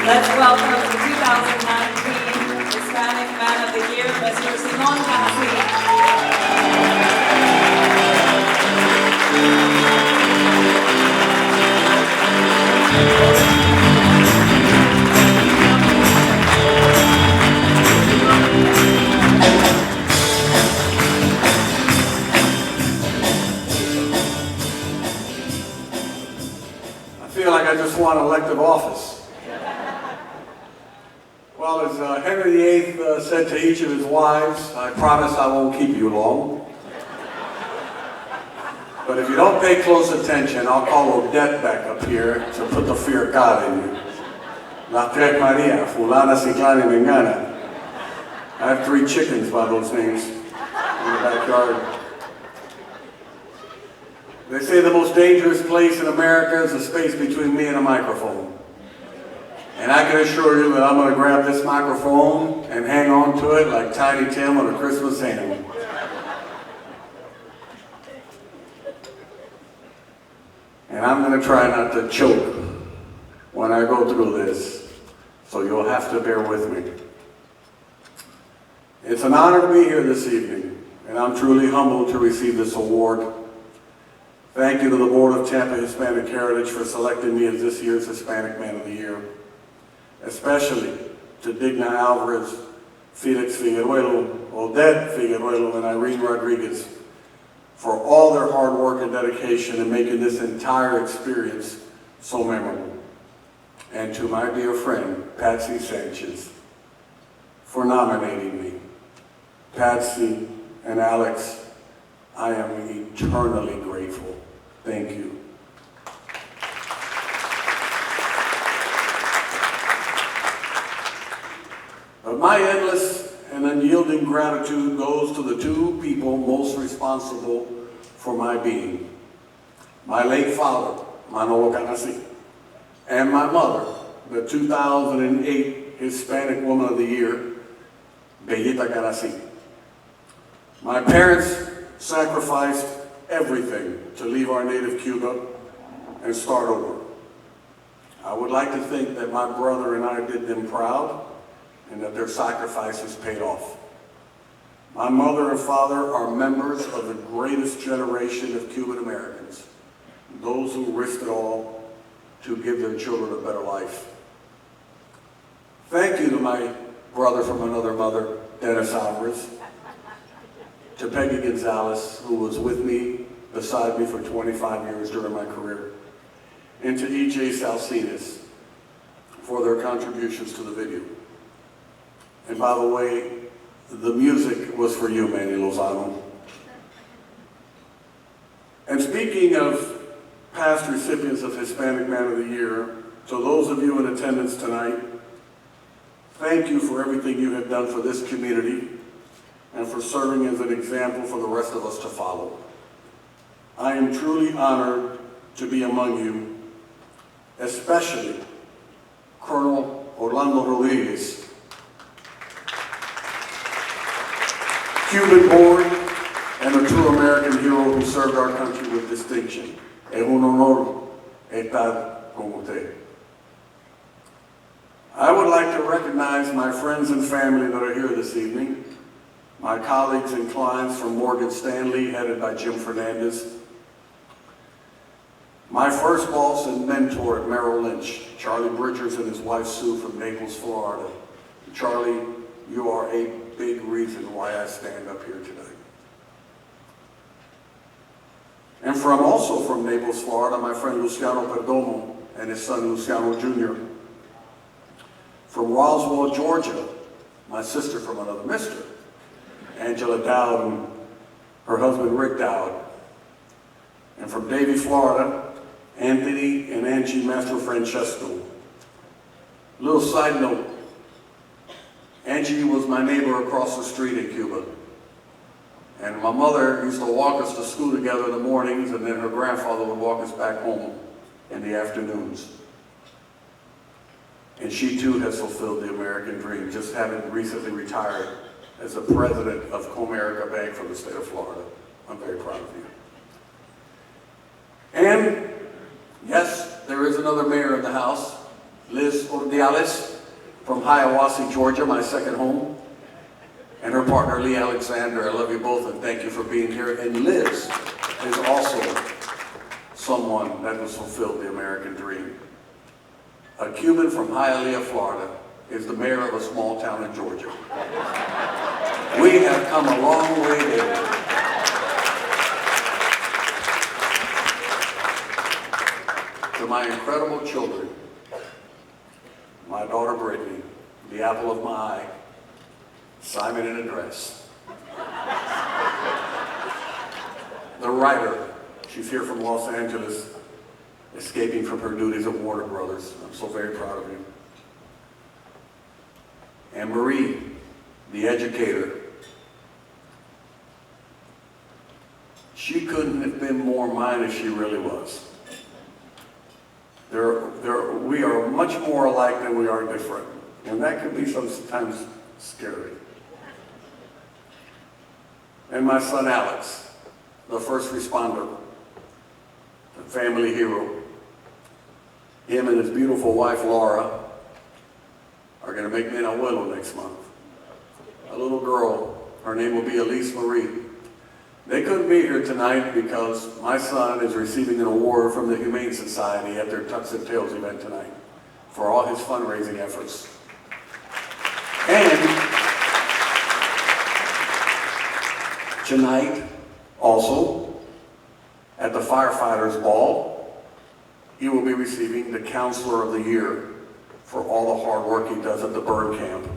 Let's welcome the 2019 Hispanic Man of the Year, Mr. Simon Canasi. I feel like I just won elective office. Well, as Henry VIII said to each of his wives, I promise I won't keep you long. But if you don't pay close attention, I'll call Odette back up here to put the fear of God in you. La Tres Maria, Fulana, Ciclana, y Mengana. I have 3 chickens by those names in the backyard. They say the most dangerous place in America is the space between me and a microphone. And I can assure you that I'm going to grab this microphone and hang on to it like Tiny Tim on a Christmas ham. And I'm going to try not to choke when I go through this, so you'll have to bear with me. It's an honor to be here this evening, and I'm truly humbled to receive this award. Thank you to the Board of Tampa Hispanic Heritage for selecting me as this year's Hispanic Man of the Year. Especially to Digna Alvarez, Felix Figueruelo, Odette Figueruelo, and Irene Rodriguez for all their hard work and dedication in making this entire experience so memorable. And to my dear friend, Patsy Sanchez, for nominating me. Patsy and Alex, I am eternally grateful. Thank you. But my endless and unyielding gratitude goes to the 2 people most responsible for my being. My late father, Manolo Canasi, and my mother, the 2008 Hispanic Woman of the Year, Bellita Canasi. My parents sacrificed everything to leave our native Cuba and start over. I would like to think that my brother and I did them proud, and that their sacrifices paid off. My mother and father are members of the greatest generation of Cuban Americans, those who risked it all to give their children a better life. Thank you to my brother from another mother, Dennis Alvarez, to Peggy Gonzalez, who was with me, beside me for 25 years during my career, and to E.J. Salcinas for their contributions to the video. And by the way, the music was for you, Manny Lozano. And speaking of past recipients of Hispanic Man of the Year, to those of you in attendance tonight, thank you for everything you have done for this community and for serving as an example for the rest of us to follow. I am truly honored to be among you, especially Colonel Orlando Rodriguez, Cuban-born and a true American hero who served our country with distinction. Es un honor estar con usted. I would like to recognize my friends and family that are here this evening, my colleagues and clients from Morgan Stanley, headed by Jim Fernandez, my first boss and mentor at Merrill Lynch, Charlie Bridgers and his wife Sue from Naples, Florida. Charlie, you are a big reason why I stand up here tonight. And also from Naples, Florida, my friend Luciano Perdomo and his son Luciano Jr. From Roswell, Georgia, my sister from another mister, Angela Dowd and her husband Rick Dowd. And from Davie, Florida, Anthony and Angie Mastro Francesco. Little side note, Angie was my neighbor across the street in Cuba. And my mother used to walk us to school together in the mornings, and then her grandfather would walk us back home in the afternoons. And she too has fulfilled the American dream, just having recently retired as the president of Comerica Bank from the state of Florida. I'm very proud of you. And yes, there is another mayor in the house, Liz Ordiales from Hiawassee, Georgia, my second home, and her partner Lee Alexander. I love you both and thank you for being here. And Liz is also someone that has fulfilled the American dream. A Cuban from Hialeah, Florida, is the mayor of a small town in Georgia. We have come a long way there. To my incredible children, my daughter Brittany, the apple of my eye, Simon in a dress. The writer, she's here from Los Angeles, escaping from her duties at Warner Brothers. I'm so very proud of you. And Marie, the educator. She couldn't have been more mine as she really was. We are much more alike than we are different. And that can be sometimes scary. And my son Alex, the first responder, the family hero. Him and his beautiful wife Laura are going to make me an abuelo next month. A little girl, her name will be Elise Marie. They couldn't be here tonight because my son is receiving an award from the Humane Society at their Tucks and Tails event tonight for all his fundraising efforts. And tonight, also, at the Firefighters Ball, he will be receiving the Counselor of the Year for all the hard work he does at the burn camp.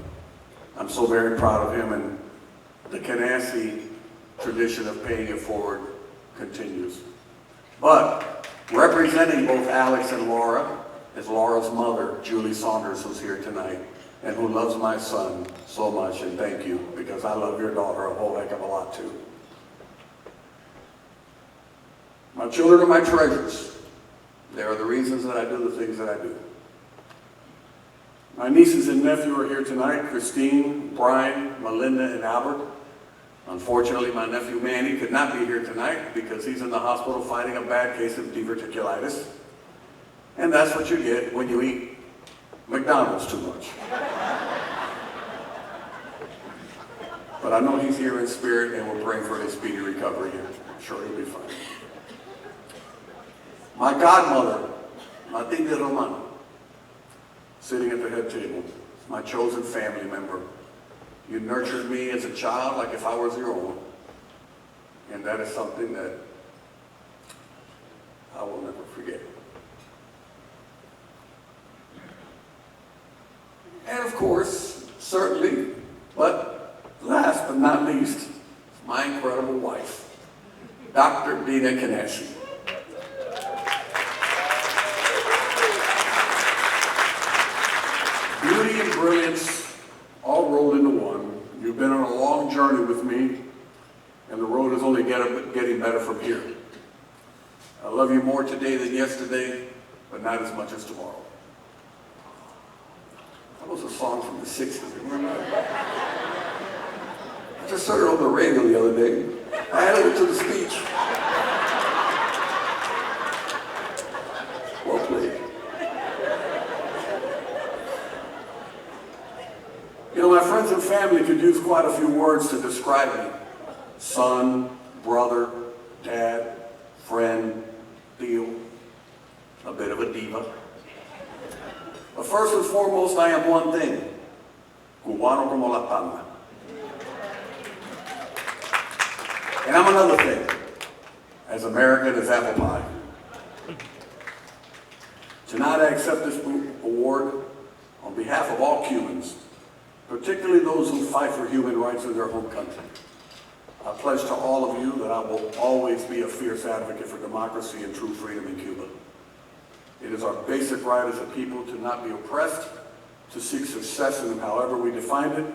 I'm so very proud of him, and the Canasi tradition of paying it forward continues. But representing both Alex and Laura is Laura's mother, Julie Saunders, who's here tonight, and who loves my son so much, and thank you, because I love your daughter a whole heck of a lot too. My children are my treasures. They are the reasons that I do the things that I do. My nieces and nephew are here tonight, Christine, Brian, Melinda, and Albert. Unfortunately, my nephew Manny could not be here tonight because he's in the hospital fighting a bad case of diverticulitis. And that's what you get when you eat McDonald's too much. But I know he's here in spirit and we're praying for his speedy recovery, and I'm sure he'll be fine. My godmother, Matilde Romano, sitting at the head table, my chosen family member. You nurtured me as a child like if I was your own. And that is something that I will never forget. And of course, certainly, but last but not least, my incredible wife, Dr. Dina Canasi. Beauty and brilliance all rolled into one. You've been on a long journey with me, and the road is only getting better from here. I love you more today than yesterday, but not as much as tomorrow. That was a song from the 60s, remember that? I just heard it on the radio the other day. I added it to the speech. Well played. You know, my friends and family could use quite a few words to describe me. Son, brother, dad, friend, Theo, a bit of a diva. But first and foremost, I am one thing, cubano como la palma. And I'm another thing, as American as apple pie. Tonight I accept this award on behalf of all Cubans, particularly those who fight for human rights in their home country. I pledge to all of you that I will always be a fierce advocate for democracy and true freedom in Cuba. It is our basic right as a people to not be oppressed, to seek success in however we define it,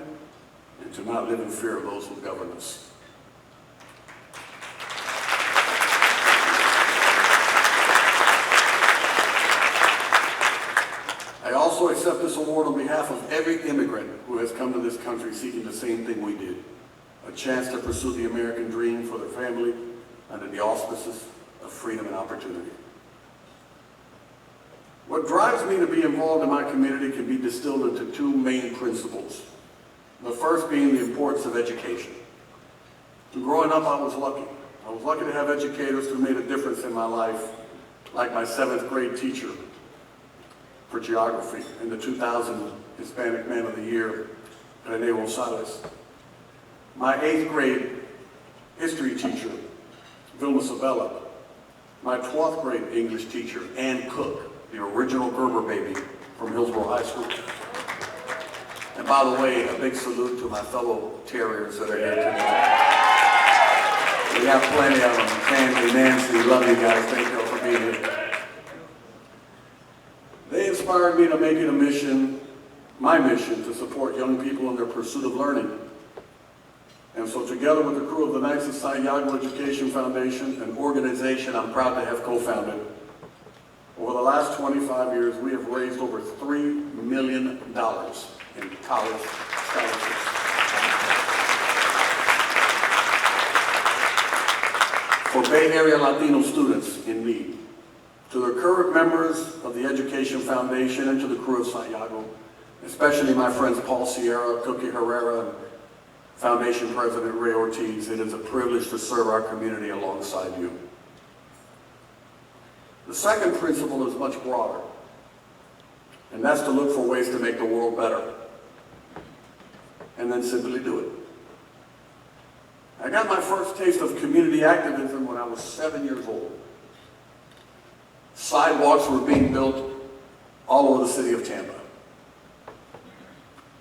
and to not live in fear of those who govern us. I also accept this award on behalf of every immigrant who has come to this country seeking the same thing we did, a chance to pursue the American dream for their family under the auspices of freedom and opportunity. What drives me to be involved in my community can be distilled into two main principles. The first being the importance of education. Growing up, I was lucky. I was lucky to have educators who made a difference in my life, like my 7th grade teacher for geography and the 2000 Hispanic Man of the Year, Rene Rosales. My 8th grade history teacher, Vilma Sabella. My 12th grade English teacher, Ann Cook, the original Gerber baby from Hillsborough High School. And by the way, a big salute to my fellow terriers that are here tonight. We have plenty of them. Candy, Nancy, love you guys. Thank you all for being here. They inspired me to make it a mission, my mission, to support young people in their pursuit of learning. And so together with the crew of the Knights of Santiago Education Foundation, an organization I'm proud to have co-founded, over the last 25 years, we have raised over $3 million in college scholarships. For Bay Area Latino students in need. To the current members of the Education Foundation and to the crew of Santiago, especially my friends Paul Sierra, Cookie Herrera, and Foundation President Ray Ortiz, it is a privilege to serve our community alongside you. The second principle is much broader, and that's to look for ways to make the world better, and then simply do it. I got my first taste of community activism when I was 7 years old. Sidewalks were being built all over the city of Tampa.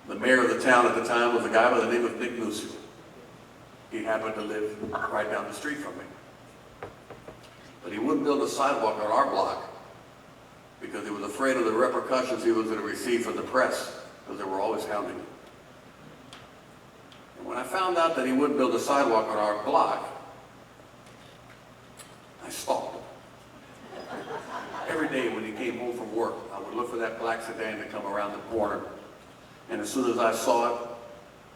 The mayor of the town at the time was a guy by the name of Nick Nusio. He happened to live right down the street from me. But he wouldn't build a sidewalk on our block because he was afraid of the repercussions he was going to receive from the press, because they were always hounding him. And when I found out that he wouldn't build a sidewalk on our block, I stalked him. Every day when he came home from work, I would look for that black sedan to come around the corner. And as soon as I saw it,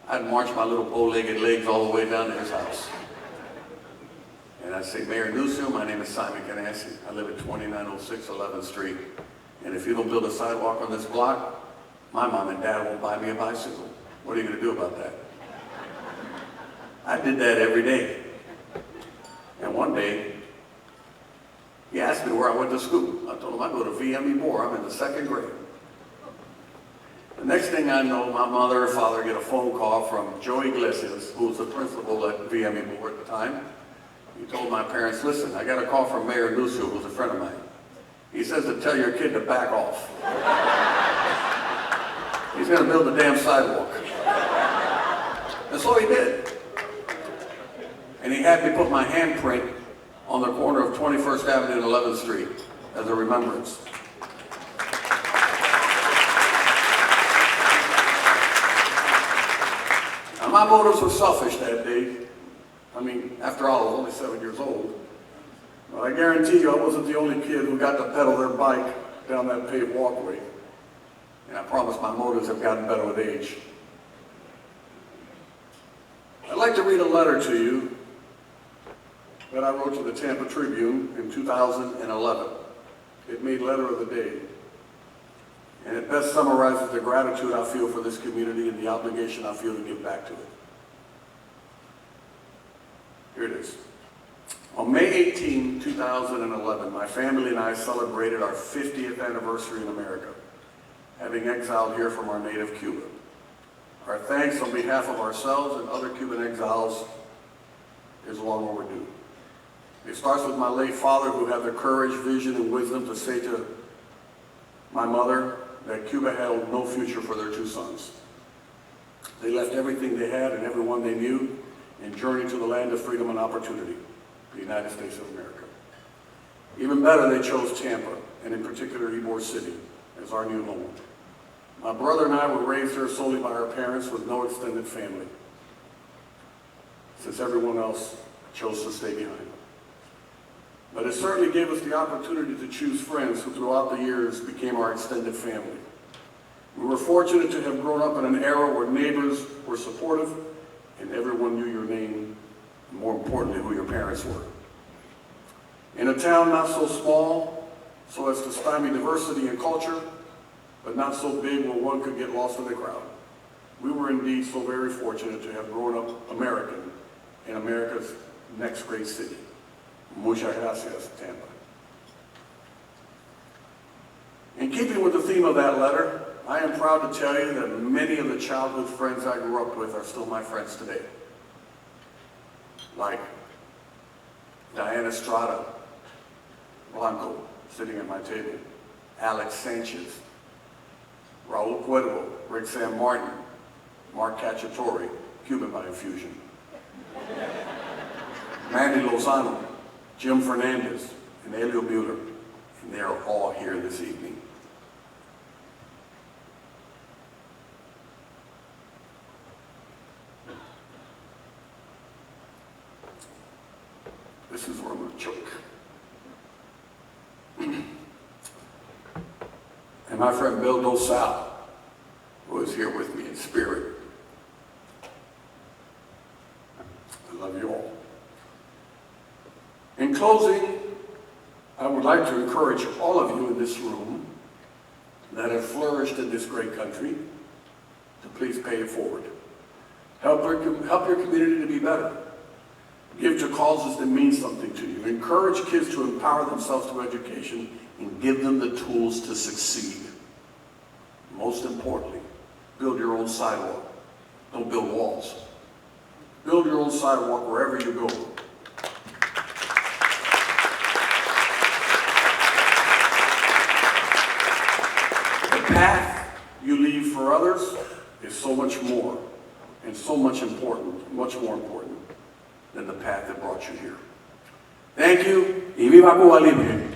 I'd march my little bow-legged legs all the way down to his house. And I'd say, Mayor Nusio, my name is Simon Canasi. I live at 2906 11th Street. And if you don't build a sidewalk on this block, my mom and dad won't buy me a bicycle. What are you going to do about that? I did that every day. And one day, he asked me where I went to school. I told him I go to VME Moore. I'm in the 2nd grade. The next thing I know, my mother and father get a phone call from Joe Iglesias, who was the principal at VME Moore at the time. He told my parents, listen, I got a call from Mayor Nusio, who's a friend of mine. He says to tell your kid to back off. He's going to build a damn sidewalk. And so he did. And he had me put my handprint on the corner of 21st Avenue and 11th Street as a remembrance. Now, my motives were selfish that day. I mean, after all, I was only 7 years old. But I guarantee you I wasn't the only kid who got to pedal their bike down that paved walkway. And I promise my motives have gotten better with age. I'd like to read a letter to you that I wrote to the Tampa Tribune in 2011. It made letter of the day. And it best summarizes the gratitude I feel for this community and the obligation I feel to give back to it. Here it is. On May 18, 2011, my family and I celebrated our 50th anniversary in America, having exiled here from our native Cuba. Our thanks on behalf of ourselves and other Cuban exiles is long overdue. It starts with my late father, who had the courage, vision, and wisdom to say to my mother that Cuba held no future for their 2 sons. They left everything they had and everyone they knew and journeyed to the land of freedom and opportunity, the United States of America. Even better, they chose Tampa, and in particular Ybor City, as our new home. My brother and I were raised here solely by our parents with no extended family, since everyone else chose to stay behind. But it certainly gave us the opportunity to choose friends who throughout the years became our extended family. We were fortunate to have grown up in an era where neighbors were supportive and everyone knew your name, and more importantly, who your parents were. In a town not so small, so as to stymie diversity in culture, but not so big where one could get lost in the crowd. We were indeed so very fortunate to have grown up American in America's next great city. Muchas gracias, Tampa. In keeping with the theme of that letter, I am proud to tell you that many of the childhood friends I grew up with are still my friends today. Like Diana Estrada Blanco, sitting at my table, Alex Sanchez, Raul Cuervo, Rick San Martin, Mark Cacciatore, Cuban by infusion, Mandy Lozano, Jim Fernandez, and Elio Mueller, and they are all here this evening. This is where I'm going to choke. And my friend Bill Dosal, who is here with me in spirit. I love you all. In closing, I would like to encourage all of you in this room that have flourished in this great country to please pay it forward. Help your community to be better. Give to causes that mean something to you. Encourage kids to empower themselves through education and give them the tools to succeed. Most importantly, build your own sidewalk. Don't build walls. Build your own sidewalk wherever you go. The path you leave for others is so much more and so much important, much more important than the path that brought you here. Thank you, y viva Cuba Libre.